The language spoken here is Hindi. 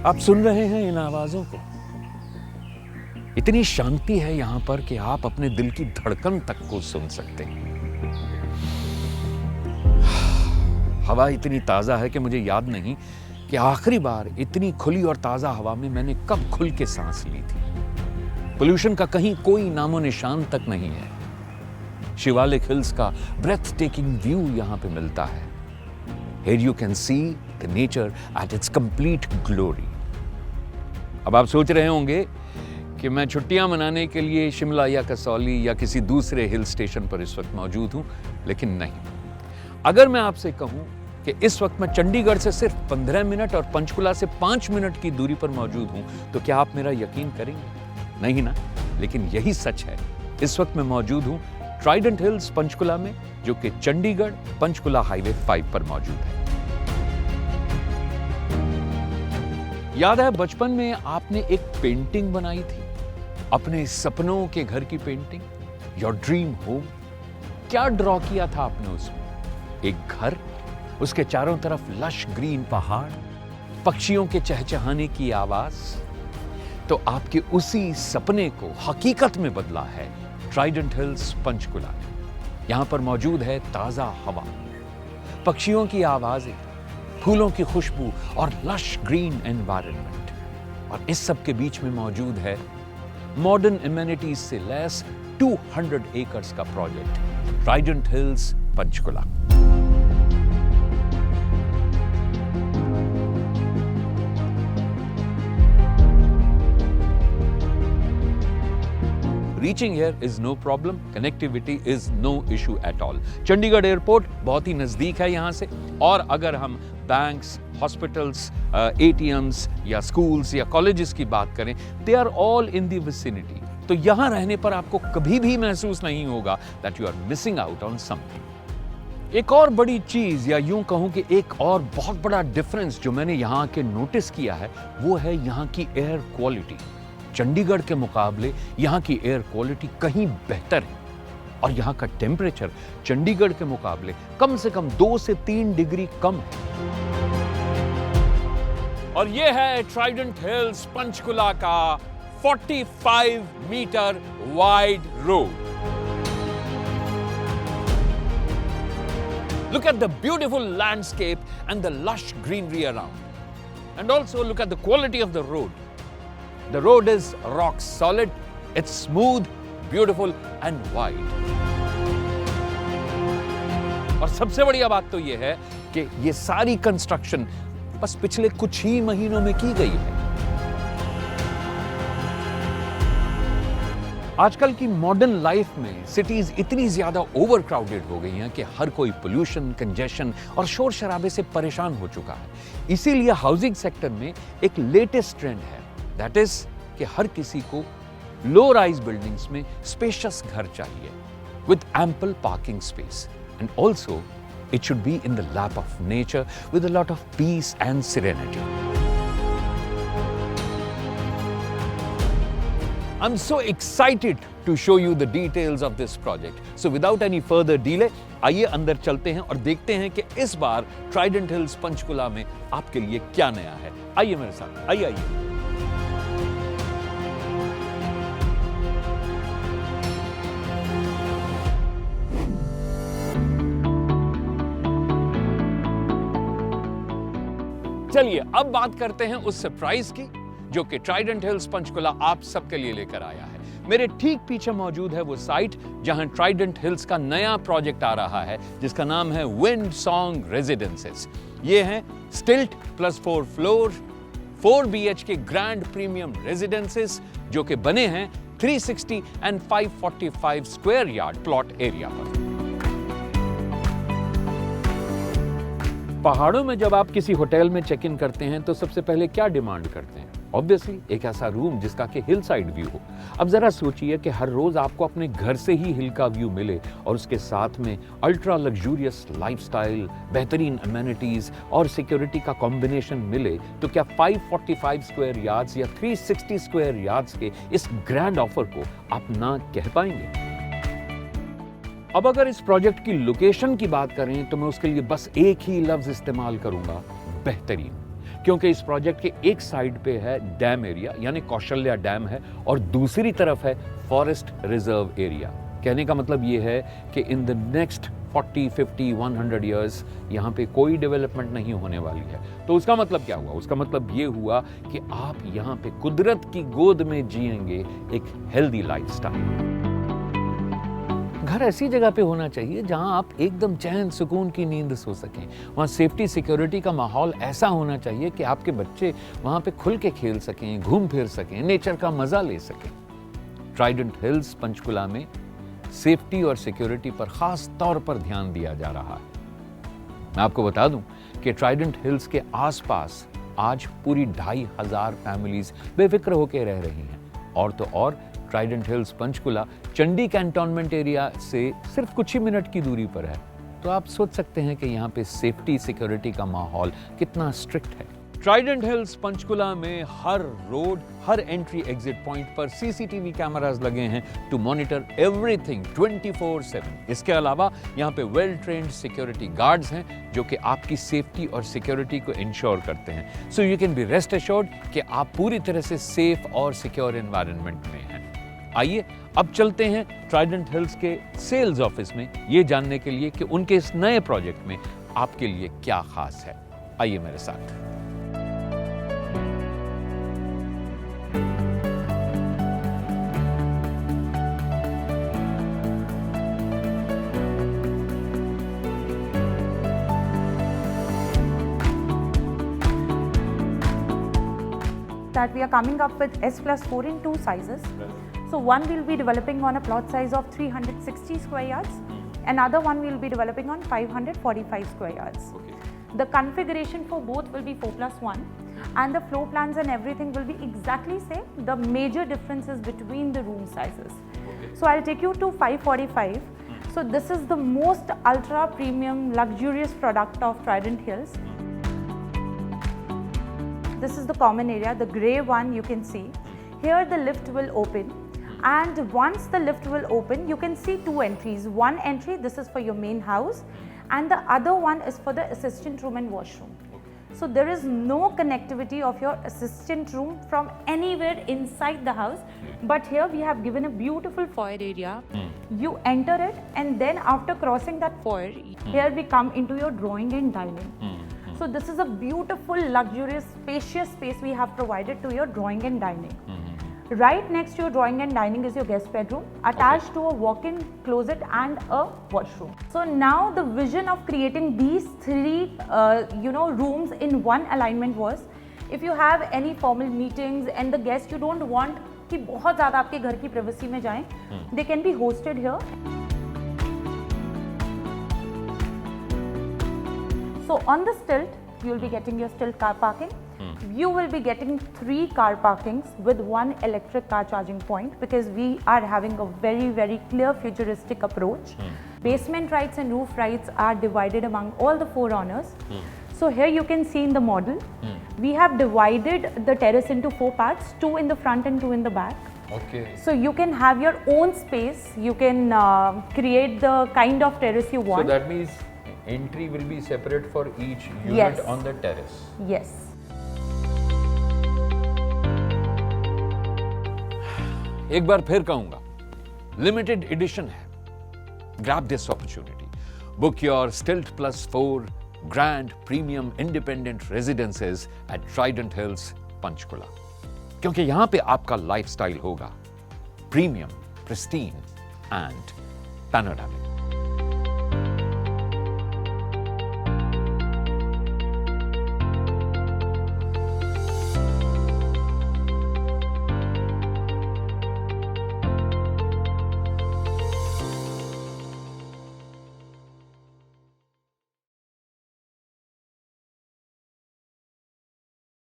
आप सुन रहे हैं इन आवाजों को? इतनी शांति है यहां पर कि आप अपने दिल की धड़कन तक को सुन सकते हैं। हवा इतनी ताजा है कि मुझे याद नहीं कि आखिरी बार इतनी खुली और ताजा हवा में मैंने कब खुल के सांस ली थी। पोल्यूशन का कहीं कोई नामो निशान तक नहीं है। शिवालिक हिल्स का ब्रेथ टेकिंग व्यू यहां पे मिलता है। Here you can see the nature at its complete glory. अब आप सोच रहे होंगे कि मैं छुट्टियां मनाने के लिए शिमला या कसौली या किसी दूसरे हिल स्टेशन पर इस वक्त मौजूद हूं, लेकिन नहीं। अगर मैं आपसे कहूं कि इस वक्त मैं चंडीगढ़ से सिर्फ 15 मिनट और पंचकुला से 5 मिनट की दूरी पर मौजूद हूं, तो क्या आप मेरा यकीन करेंगे? नहीं ना, लेकिन यही सच है। इस वक्त मैं मौजूद हूं ट्राइडेंट हिल्स पंचकुला में, जो कि चंडीगढ़ पंचकुला हाईवे 5 पर मौजूद है। याद है बचपन में आपने एक पेंटिंग बनाई थी, अपने सपनों के घर की पेंटिंग, योर ड्रीम होम। क्या ड्रॉ किया था आपने उसमें? एक घर, उसके चारों तरफ लश ग्रीन पहाड़, पक्षियों के चहचहाने की आवाज। तो आपके उसी सपने को हकीकत में बदला है ट्राइडेंट हिल्स पंचकुला ने। यहां पर मौजूद है ताजा हवा, पक्षियों की आवाजें, फूलों की खुशबू और लश ग्रीन एनवायरनमेंट। और इस सब के बीच में मौजूद है मॉडर्न एमेनिटीज से लैस 200 एकर्स का project Trident hills Panchkula. Reaching here is no problem. Connectivity is no issue at all. Chandigarh airport बहुत ही नजदीक है यहां से, और अगर हम बैंक्स, हॉस्पिटल्स, ATMs या स्कूल्स या कॉलेजेस की बात करें, they are all in the vicinity. तो यहां रहने पर आपको कभी भी महसूस नहीं होगा that you are missing out on something. एक और बड़ी चीज, या यूं कहूं कि एक और बहुत बड़ा डिफरेंस जो मैंने यहां के नोटिस किया है, वो है यहां की एयर क्वालिटी। चंडीगढ़ के मुकाबले यहाँ की एयर क्वालिटी कहीं बेहतर है, और यहाँ का टेम्परेचर चंडीगढ़ के मुकाबले कम से कम 2 से 3 डिग्री कम है। और ये है ट्राइडेंट हिल्स पंचकुला का 45 metre wide road. Look at the beautiful landscape and the lush greenery around. And also look at the quality of the road. The road is rock solid, it's smooth, beautiful and wide. और सबसे बढ़िया बात तो यह है कि ये सारी कंस्ट्रक्शन बस पिछले कुछ ही महीनों में की गई है। आजकल की मॉडर्न लाइफ में सिटीज इतनी ज्यादा ओवरक्राउडेड हो गई हैं कि हर कोई पोल्यूशन, कंजेशन और शोर शराबे से परेशान हो चुका है। इसीलिए हाउसिंग सेक्टर में एक लेटेस्ट ट्रेंड है, दैट इज कि हर किसी को लो राइज बिल्डिंग्स में स्पेशियस घर चाहिए with ample parking space, and also it should be in the lap of nature with a lot of peace and serenity. I'm so excited to show you the details of this project. So without any further delay, आइए अंदर चलते हैं और देखते हैं कि इस बार ट्राइडेंट हिल्स पंचकुला में आपके लिए क्या नया है। आइए मेरे साथ, आइए आइए। चलिए अब बात करते हैं उस सरप्राइज की जो कि ट्राइडेंट हिल्स पंचकुला आप सबके लिए लेकर आया है। मेरे ठीक पीछे मौजूद है वो साइट जहां ट्राइडेंट हिल्स का नया प्रोजेक्ट आ रहा है, जिसका नाम है विंड सॉन्ग रेजिडेंसेस। ये हैं स्टिल्ट plus 4 floor 4 BHK grand premium residences, जो कि बने हैं 360 and 545 square yard plot area पर। पहाड़ों में जब आप किसी होटल में चेक इन करते हैं तो सबसे पहले क्या डिमांड करते हैं? ऑब्वियसली एक ऐसा रूम जिसका कि हिल साइड व्यू हो। अब जरा सोचिए कि हर रोज आपको अपने घर से ही हिल का व्यू मिले और उसके साथ में अल्ट्रा लग्जूरियस लाइफस्टाइल, बेहतरीन अमेनिटीज और सिक्योरिटी का कॉम्बिनेशन मिले, तो क्या 545 स्क्वायर यार्ड्स या 360 स्क्वायर यार्ड्स के इस ग्रैंड ऑफर को आप ना कह पाएंगे? अब अगर इस प्रोजेक्ट की लोकेशन की बात करें तो मैं उसके लिए बस एक ही लफ्ज इस्तेमाल करूंगा, बेहतरीन। क्योंकि इस प्रोजेक्ट के एक साइड पे है डैम एरिया यानी कौशल्या डैम है और दूसरी तरफ है फॉरेस्ट रिजर्व एरिया। कहने का मतलब ये है कि इन द नेक्स्ट 40, 50, 100 ईयर्स यहाँ पे कोई डेवलपमेंट नहीं होने वाली है। तो उसका मतलब क्या हुआ? उसका मतलब ये हुआ कि आप यहाँ पे कुदरत की गोद में जिएंगे एक हेल्दी लाइफस्टाइल। घर ऐसी जगह पे होना चाहिए जहां आप एकदम चैन सुकून की नींद सो सकें। वहां सेफ्टी सिक्योरिटी का माहौल ऐसा होना चाहिए कि आपके बच्चे वहां पे खुल के खेल सकें, घूम फिर सकें, नेचर का मजा ले सकें। ट्राइडेंट हिल्स पंचकुला में सेफ्टी और सिक्योरिटी पर खास तौर पर ध्यान दिया जा रहा है। मैं आपको बता दूं कि ट्राइडेंट हिल्स के आसपास आज पूरी 2500 फैमिलीज बेफिक्र होकर रह रही हैं। और तो और Trident hills Panchkula Chandi cantonment area से सिर्फ कुछ ही मिनट की दूरी पर है। तो आप सोच सकते हैं कि यहाँ पे सेफ्टी सिक्योरिटी का माहौल कितना स्ट्रिक्ट है। ट्राइडेंट हिल्स पंचकुला में हर रोड, हर एंट्री एग्जिट पॉइंट पर सीसीटीवी कैमरास लगे हैं टू मॉनिटर एवरीथिंग 24/7। इसके अलावा यहाँ पे वेल ट्रेन्ड सिक्योरिटी गार्ड्स हैं जो कि आपकी सेफ्टी और सिक्योरिटी को इंश्योर करते हैं। So you can be rest assured कि आप पूरी तरह से सेफ और सिक्योर एनवायरनमेंट में हैं। आइए अब चलते हैं ट्राइडेंट हिल्स के सेल्स ऑफिस में ये जानने के लिए कि उनके इस नए प्रोजेक्ट में आपके लिए क्या खास है। आइए मेरे साथ। That we are coming up with S+4 in 2 sizes. So one will be developing on a plot size of 360 square yards. Another one will be developing on 545 square yards. Okay. The configuration for both will be 4+1 and the floor plans and everything will be exactly same. The major differences between the room sizes. Okay. So I'll take you to 545. So this is the most ultra premium luxurious product of Trident Hills. This is the common area, the grey one you can see. Here the lift will open and once the lift will open you can see 2 entries. One entry, this is for your main house and the other one is for the assistant room and washroom. Okay. So there is no connectivity of your assistant room from anywhere inside the house, but here we have given a beautiful foyer area. You enter it and then after crossing that foyer, here we come into your drawing and dining. So this is a beautiful, luxurious, spacious space we have provided to your drawing and dining. Right next to your drawing and dining is your guest bedroom, attached to a walk-in closet and a washroom. So now the vision of creating these 3 rooms in one alignment was, if you have any formal meetings and the guests you don't want कि बहुत ज़्यादा आपके घर की privacy में जाएं, they can be hosted here. So on the stilt, you will be getting your stilt car parking. You will be getting 3 car parkings with 1 electric car charging point because we are having a very, very clear futuristic approach. Basement rights and roof rights are divided among all the 4 owners. So here you can see in the model, we have divided the terrace into 4 parts, 2 in the front and 2 in the back. Okay. So you can have your own space, you can create the kind of terrace you want. So that means entry will be separate for each unit. Yes. On the terrace. Yes. एक बार फिर कहूंगा, लिमिटेड एडिशन है। Grab this opportunity. Book your Stilt +4 grand premium independent residences at Trident Hills, Panchkula. क्योंकि यहां पे आपका लाइफस्टाइल होगा प्रीमियम, प्रिस्टीन एंड पैनोरामिक।